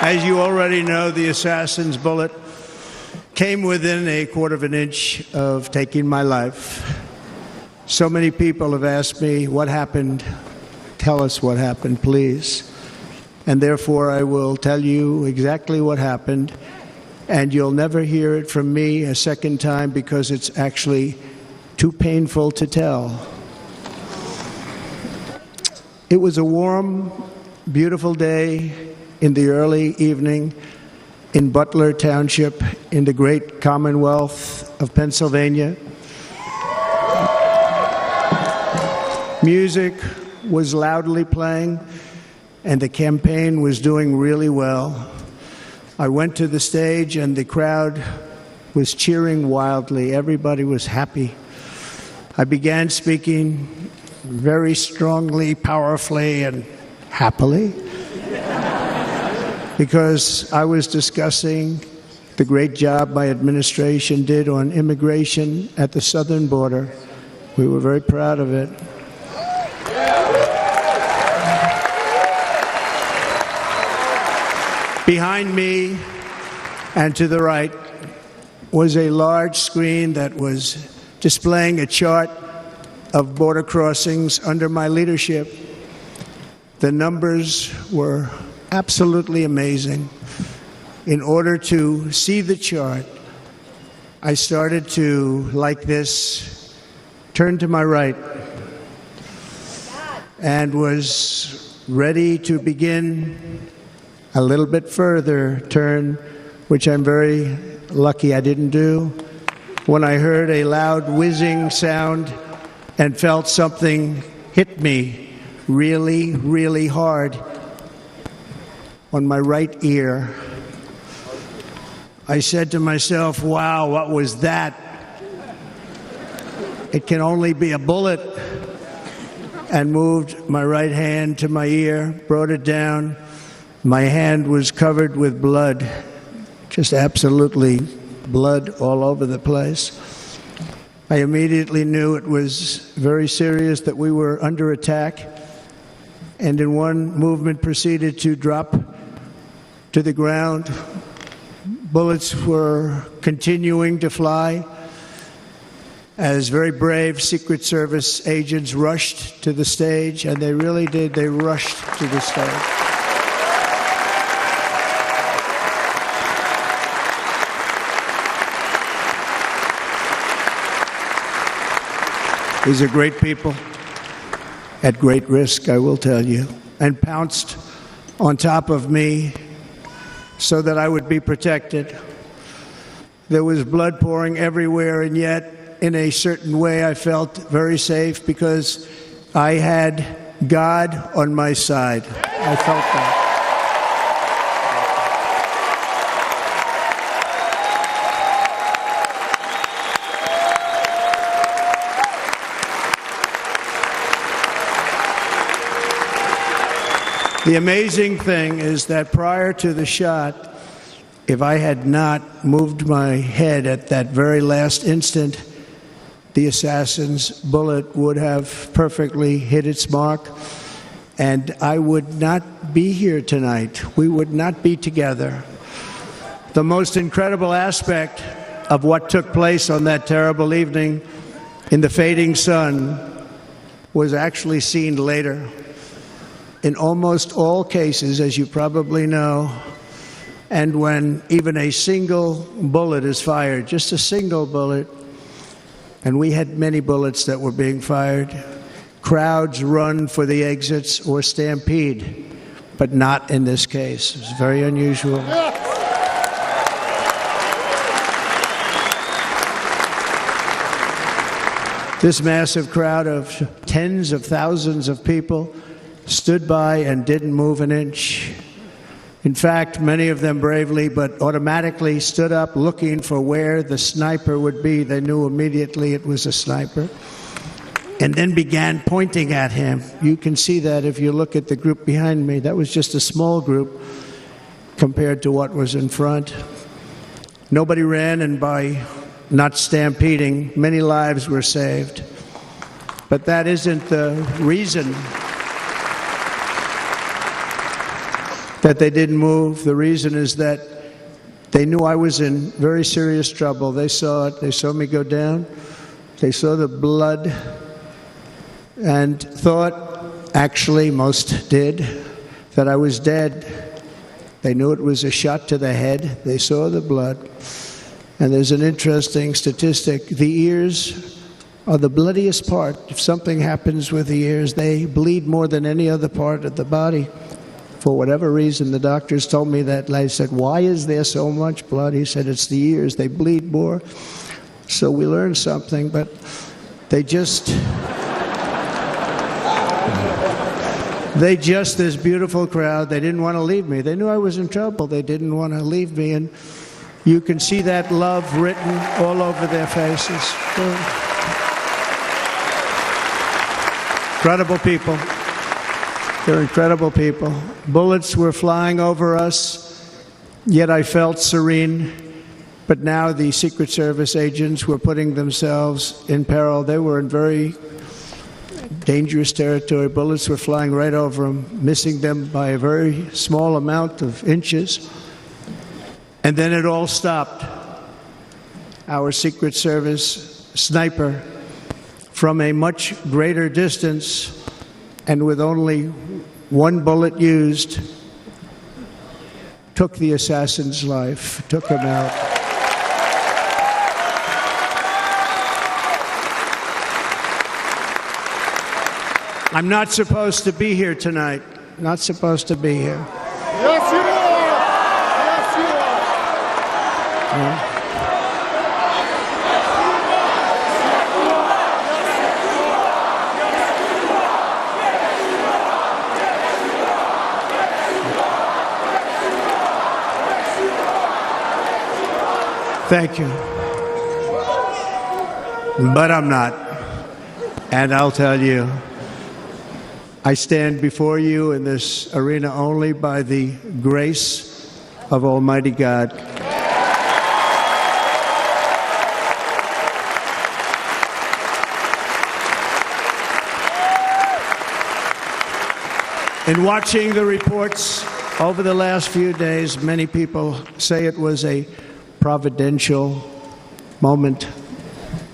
As you already know, the assassin's bullet came within a quarter of an inch of taking my life. So many people have asked me, what happened? Tell us what happened, please. And therefore, I will tell you exactly what happened, and you'll never hear it from me a second time because it's actually too painful to tell. It was a warm, beautiful day in the early evening in Butler Township in the great Commonwealth of Pennsylvania. Music was loudly playing, and the campaign was doing really well. I went to the stage, and the crowd was cheering wildly. Everybody was happy. I began speaking very strongly, powerfully, and happily, because I was discussing the great job my administration did on immigration at the southern border. We were very proud of it. Behind me and to the right was a large screen that was displaying a chart of border crossings under my leadership. The numbers were absolutely amazing. In order to see the chart, I started to, like this, turn to my right and was ready to begin a little bit further turn, which I'm very lucky I didn't do, when I heard a loud whizzing sound and felt something hit me really, really hard on my right ear. I said to myself, wow, what was that? It can only be a bullet. And moved my right hand to my ear, brought it down. My hand was covered with blood, just absolutely blood all over the place. I immediately knew it was very serious, that we were under attack, and in one movement proceeded to drop to the ground. Bullets were continuing to fly as very brave Secret Service agents rushed to the stage, and they really did. They rushed to the stage. These are great people, at great risk, I will tell you, and pounced on top of me so that I would be protected. There was blood pouring everywhere, and yet, in a certain way, I felt very safe because I had God on my side. I felt that. The amazing thing is that prior to the shot, if I had not moved my head at that very last instant, the assassin's bullet would have perfectly hit its mark, and I would not be here tonight. We would not be together. The most incredible aspect of what took place on that terrible evening in the fading sun was actually seen later. In almost all cases, as you probably know, and when even a single bullet is fired, just a single bullet, and we had many bullets that were being fired, crowds run for the exits or stampede, but not in this case. It was very unusual. This massive crowd of tens of thousands of people stood by and didn't move an inch. In fact, many of them bravely but automatically stood up looking for where the sniper would be. They knew immediately it was a sniper, and then began pointing at him. You can see that if you look at the group behind me. That was just a small group compared to what was in front. Nobody ran, and by not stampeding, many lives were saved. But that isn't the reason. that they didn't move. The reason is that they knew I was in very serious trouble. They saw it. They saw me go down. They saw the blood and thought, actually most did, that I was dead. They knew it was a shot to the head. They saw the blood. And there's an interesting statistic. The ears are the bloodiest part. If something happens with the ears, they bleed more than any other part of the body. For whatever reason, the doctors told me that. I said, why is there so much blood? He said, it's the ears. They bleed more. So we learned something, but they just, this beautiful crowd, they didn't want to leave me. They knew I was in trouble. They didn't want to leave me. And you can see that love written all over their faces. Incredible people. They're incredible people. Bullets were flying over us, yet I felt serene. But now the Secret Service agents were putting themselves in peril. They were in very dangerous territory. Bullets were flying right over them, missing them by a very small amount of inches. And then it all stopped. Our Secret Service sniper, from a much greater distance and with only one bullet used, took the assassin's life, took him out. I'm not supposed to be here tonight. Not supposed to be here. Yes, you are. Yes, you are. Yeah. Thank you. But I'm not. And I'll tell you, I stand before you in this arena only by the grace of Almighty God. In watching the reports over the last few days, many people say it was a providential moment.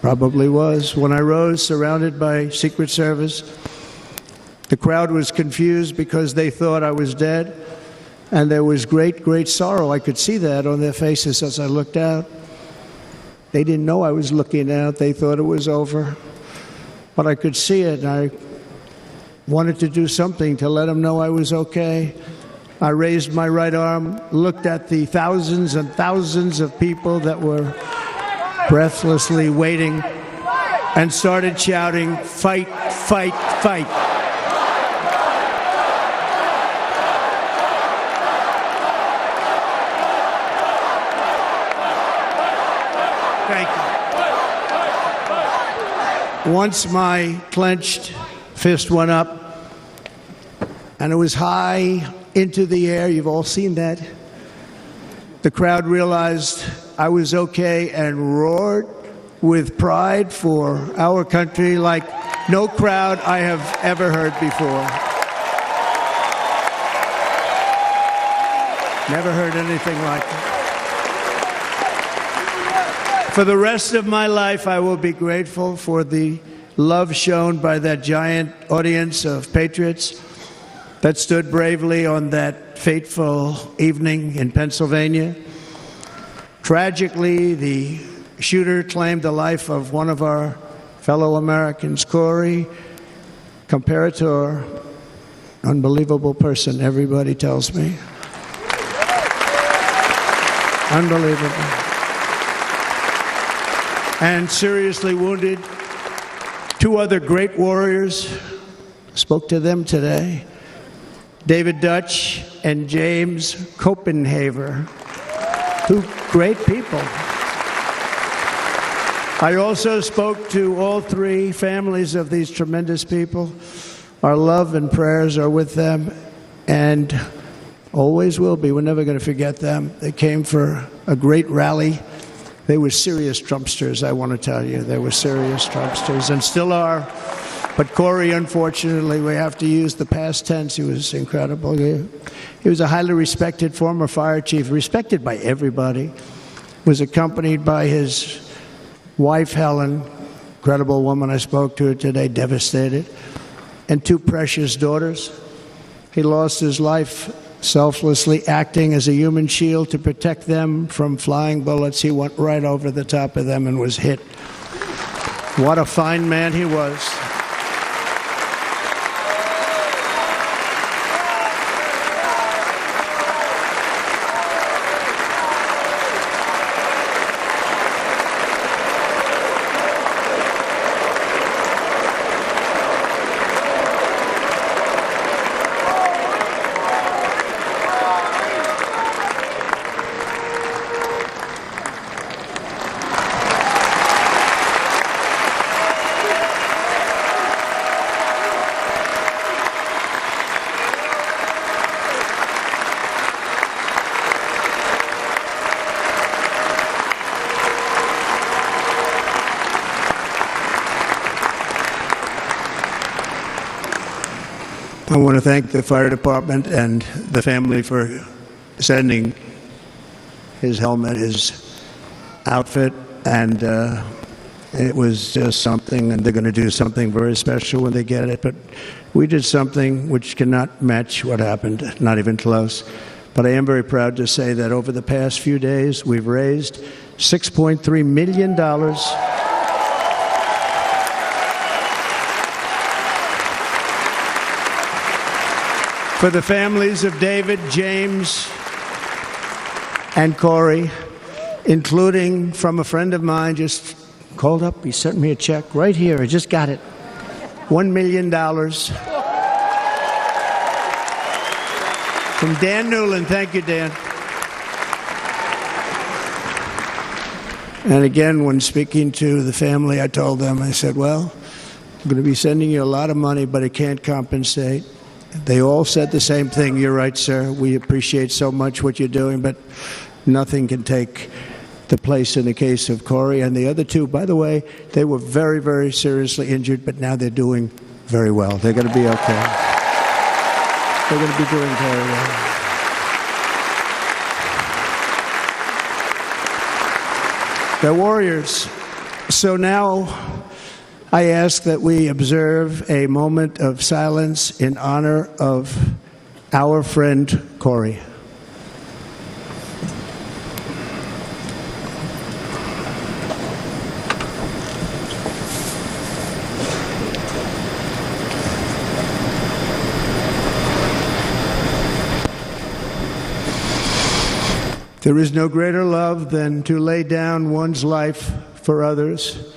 Probably was. When I rose, surrounded by Secret Service, the crowd was confused because they thought I was dead, and there was great, great sorrow. I could see that on their faces as I looked out. They didn't know I was looking out. They thought it was over. But I could see it, and I wanted to do something to let them know I was okay. I raised my right arm, looked at the thousands and thousands of people that were breathlessly waiting, and started shouting, "Fight, fight, fight." Thank you. Once my clenched fist went up, and it was high into the air. You've all seen that. The crowd realized I was okay and roared with pride for our country like no crowd I have ever heard before. Never heard anything like it. For the rest of my life, I will be grateful for the love shown by that giant audience of patriots that stood bravely on that fateful evening in Pennsylvania. Tragically, the shooter claimed the life of one of our fellow Americans, Corey Comparator. Unbelievable person, everybody tells me. Unbelievable. And seriously wounded, two other great warriors. Spoke to them today. David Dutch and James Copenhaver, two great people. I also spoke to all three families of these tremendous people. Our love and prayers are with them, and always will be. We're never going to forget them. They came for a great rally. They were serious Trumpsters, I want to tell you. They were serious Trumpsters, and still are. But Corey, unfortunately, we have to use the past tense. He was incredible. He was a highly respected former fire chief, respected by everybody. Was accompanied by his wife, Helen, incredible woman. I spoke to her today, devastated, and two precious daughters. He lost his life selflessly acting as a human shield to protect them from flying bullets. He went right over the top of them and was hit. What a fine man he was. I want to thank the fire department and the family for sending his helmet, his outfit, and it was just something, and they're going to do something very special when they get it. But we did something which cannot match what happened, not even close. But I am very proud to say that over the past few days, we've raised $6.3 million for the families of David, James, and Corey, including from a friend of mine just called up. He sent me a check right here. I just got it. $1 million from Dan Newland. Thank you, Dan. And again, when speaking to the family, I told them, I said, well, I'm going to be sending you a lot of money, but it can't compensate. They all said the same thing. You're right, sir. We appreciate so much what you're doing, but nothing can take the place in the case of Corey. And the other two, by the way, they were very, very seriously injured, but now they're doing very well. They're going to be okay. They're going to be doing very well. They're warriors. So now I ask that we observe a moment of silence in honor of our friend Corey. There is no greater love than to lay down one's life for others.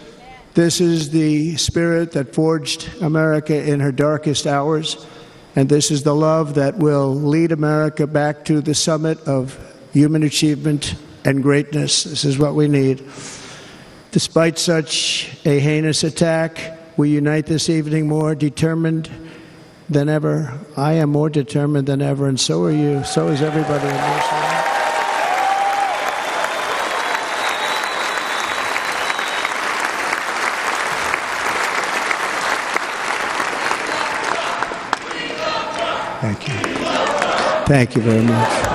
This is the spirit that forged America in her darkest hours, and this is the love that will lead America back to the summit of human achievement and greatness. This is what we need. Despite such a heinous attack, we unite this evening more determined than ever. I am more determined than ever, and so are you. So is everybody in this room. Thank you. Thank you very much.